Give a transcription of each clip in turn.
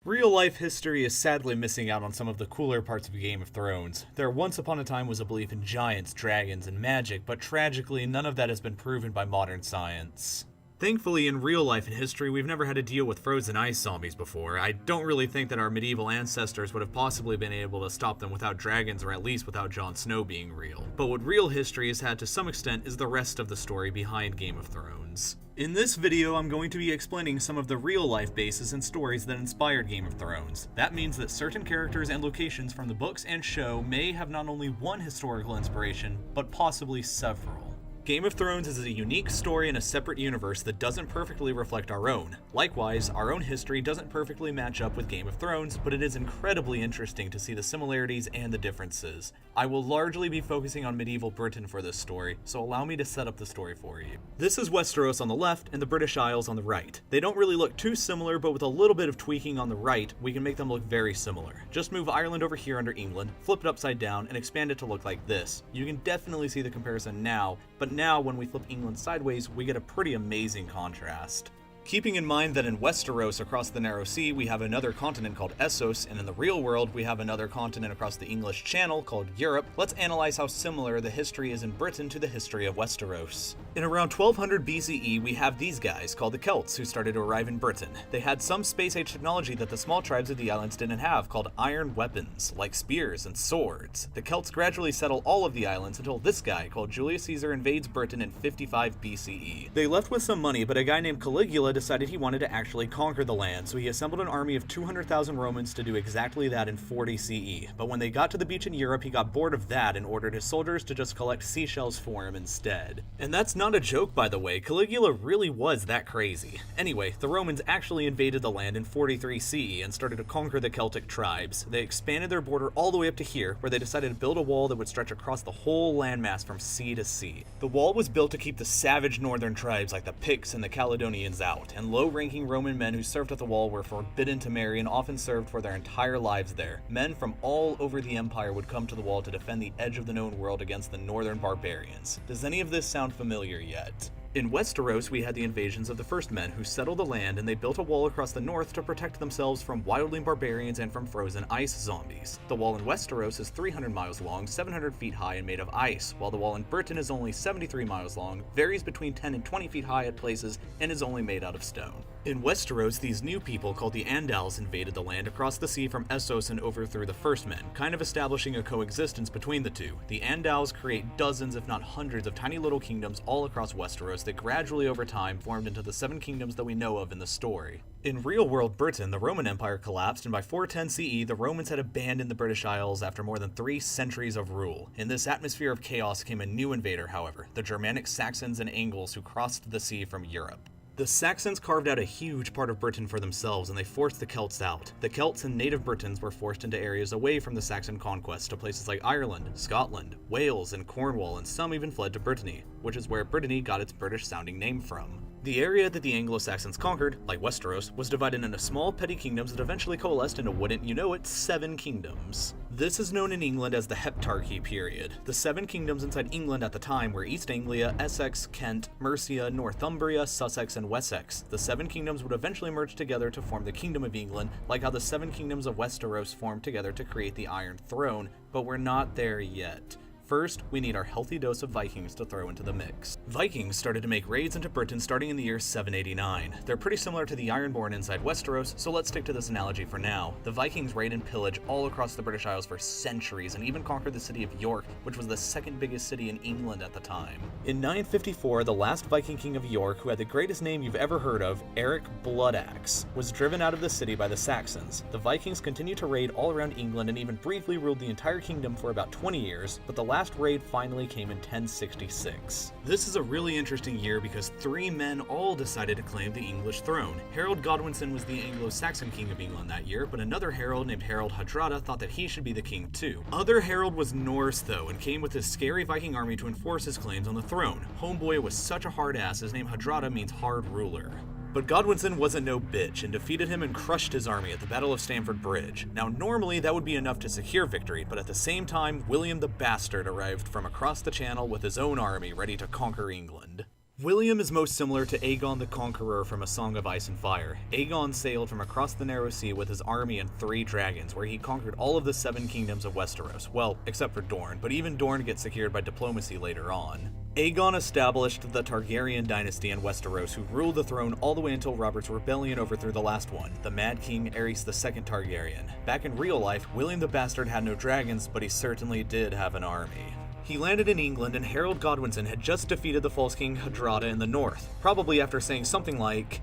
Real-life history is sadly missing out on some of the cooler parts of Game of Thrones. There once upon a time was a belief in giants, dragons, and magic, but tragically, none of that has been proven by modern science. Thankfully, in real life and history, we've never had to deal with frozen ice zombies before. I don't really think that our medieval ancestors would have possibly been able to stop them without dragons, or at least without Jon Snow being real. But what real history has had to some extent is the rest of the story behind Game of Thrones. In this video, I'm going to be explaining some of the real-life bases and stories that inspired Game of Thrones. That means that certain characters and locations from the books and show may have not only one historical inspiration, but possibly several. Game of Thrones is a unique story in a separate universe that doesn't perfectly reflect our own. Likewise, our own history doesn't perfectly match up with Game of Thrones, but it is incredibly interesting to see the similarities and the differences. I will largely be focusing on medieval Britain for this story, so allow me to set up the story for you. This is Westeros on the left and the British Isles on the right. They don't really look too similar, but with a little bit of tweaking on the right, we can make them look very similar. Just move Ireland over here under England, flip it upside down, and expand it to look like this. You can definitely see the comparison now, but now when we flip England sideways, we get a pretty amazing contrast. Keeping in mind that in Westeros across the Narrow Sea we have another continent called Essos, and in the real world we have another continent across the English Channel called Europe, let's analyze how similar the history is in Britain to the history of Westeros. In around 1200 BCE we have these guys called the Celts who started to arrive in Britain. They had some space age technology that the small tribes of the islands didn't have, called iron weapons, like spears and swords. The Celts gradually settle all of the islands until this guy called Julius Caesar invades Britain in 55 BCE. They left with some money, but a guy named Caligula decided he wanted to actually conquer the land, so he assembled an army of 200,000 Romans to do exactly that in 40 CE. But when they got to the beach in Europe, he got bored of that and ordered his soldiers to just collect seashells for him instead. And that's not a joke, by the way. Caligula really was that crazy. Anyway, the Romans actually invaded the land in 43 CE and started to conquer the Celtic tribes. They expanded their border all the way up to here, where they decided to build a wall that would stretch across the whole landmass from sea to sea. The wall was built to keep the savage northern tribes like the Picts and the Caledonians out, and low-ranking Roman men who served at the wall were forbidden to marry and often served for their entire lives there. Men from all over the empire would come to the wall to defend the edge of the known world against the northern barbarians. Does any of this sound familiar yet? In Westeros, we had the invasions of the first men who settled the land, and they built a wall across the north to protect themselves from wildling barbarians and from frozen ice zombies. The wall in Westeros is 300 miles long, 700 feet high, and made of ice, while the wall in Britain is only 73 miles long, varies between 10 and 20 feet high at places, and is only made out of stone. In Westeros, these new people called the Andals invaded the land across the sea from Essos and overthrew the first men, kind of establishing a coexistence between the two. The Andals create dozens if not hundreds of tiny little kingdoms all across Westeros that gradually over time formed into the 7 kingdoms that we know of in the story. In real-world Britain, the Roman Empire collapsed, and by 410 CE, the Romans had abandoned the British Isles after more than 3 centuries of rule. In this atmosphere of chaos came a new invader, however, the Germanic Saxons and Angles who crossed the sea from Europe. The Saxons carved out a huge part of Britain for themselves, and they forced the Celts out. The Celts and native Britons were forced into areas away from the Saxon conquest to places like Ireland, Scotland, Wales, and Cornwall, and some even fled to Brittany, which is where Brittany got its British-sounding name from. The area that the Anglo-Saxons conquered, like Westeros, was divided into small petty kingdoms that eventually coalesced into, wouldn't you know it, 7 kingdoms. This is known in England as the Heptarchy period. The 7 kingdoms inside England at the time were East Anglia, Essex, Kent, Mercia, Northumbria, Sussex, and Wessex. The 7 kingdoms would eventually merge together to form the Kingdom of England, like how the 7 kingdoms of Westeros formed together to create the Iron Throne, but we're not there yet. First, we need our healthy dose of Vikings to throw into the mix. Vikings started to make raids into Britain starting in the year 789. They're pretty similar to the Ironborn inside Westeros, so let's stick to this analogy for now. The Vikings raid and pillage all across the British Isles for centuries and even conquered the city of York, which was the 2nd biggest city in England at the time. In 954, the last Viking king of York, who had the greatest name you've ever heard of, Eric Bloodaxe, was driven out of the city by the Saxons. The Vikings continued to raid all around England and even briefly ruled the entire kingdom for about 20 years, but the last raid finally came in 1066. This is a really interesting year because 3 men all decided to claim the English throne. Harold Godwinson was the Anglo-Saxon king of England that year, but another Harold named Harold Hardrada thought that he should be the king too. Other Harold was Norse though, and came with his scary Viking army to enforce his claims on the throne. Homeboy was such a hard ass, his name Hardrada means hard ruler. But Godwinson wasn't no bitch and defeated him and crushed his army at the Battle of Stamford Bridge. Now normally that would be enough to secure victory, but at the same time, William the Bastard arrived from across the channel with his own army ready to conquer England. William is most similar to Aegon the Conqueror from A Song of Ice and Fire. Aegon sailed from across the Narrow Sea with his army and 3 dragons, where he conquered all of the 7 kingdoms of Westeros. Well, except for Dorne, but even Dorne gets secured by diplomacy later on. Aegon established the Targaryen dynasty in Westeros, who ruled the throne all the way until Robert's rebellion overthrew the last one, the Mad King Aerys II Targaryen. Back in real life, William the Bastard had no dragons, but he certainly did have an army. He landed in England, and Harold Godwinson had just defeated the false king Hadrada in the north, probably after saying something like,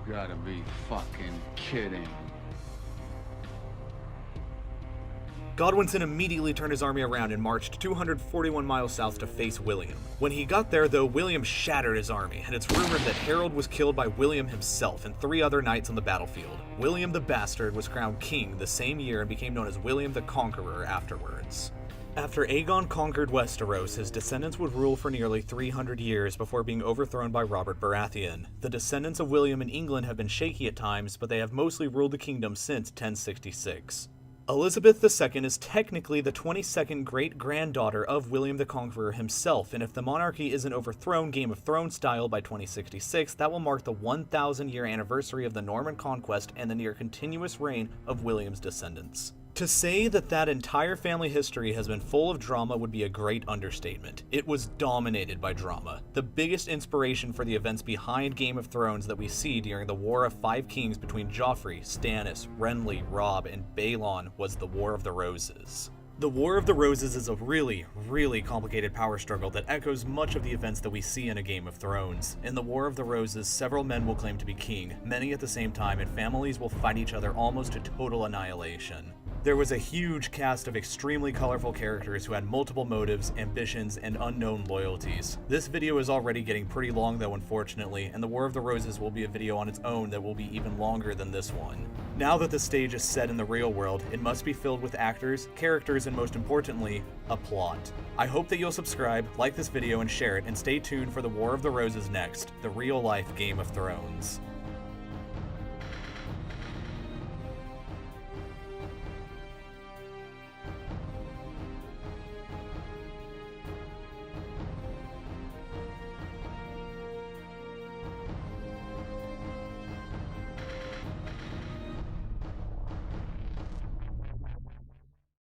"You gotta be fucking kidding." Godwinson immediately turned his army around and marched 241 miles south to face William. When he got there, though, William shattered his army, and it's rumored that Harold was killed by William himself and 3 other knights on the battlefield. William the Bastard was crowned king the same year and became known as William the Conqueror afterwards. After Aegon conquered Westeros, his descendants would rule for nearly 300 years before being overthrown by Robert Baratheon. The descendants of William in England have been shaky at times, but they have mostly ruled the kingdom since 1066. Elizabeth II is technically the 22nd great-granddaughter of William the Conqueror himself, and if the monarchy isn't overthrown Game of Thrones style by 2066, that will mark the 1,000-year anniversary of the Norman conquest and the near-continuous reign of William's descendants. To say that that entire family history has been full of drama would be a great understatement. It was dominated by drama. The biggest inspiration for the events behind Game of Thrones that we see during the War of 5 Kings between Joffrey, Stannis, Renly, Robb, and Balon was the War of the Roses. The War of the Roses is a really, really complicated power struggle that echoes much of the events that we see in a Game of Thrones. In the War of the Roses, several men will claim to be king, many at the same time, and families will fight each other almost to total annihilation. There was a huge cast of extremely colorful characters who had multiple motives, ambitions, and unknown loyalties. This video is already getting pretty long though, unfortunately, and the War of the Roses will be a video on its own that will be even longer than this one. Now that the stage is set in the real world, it must be filled with actors, characters, and most importantly, a plot. I hope that you'll subscribe, like this video, and share it, and stay tuned for the War of the Roses next, the real-life Game of Thrones.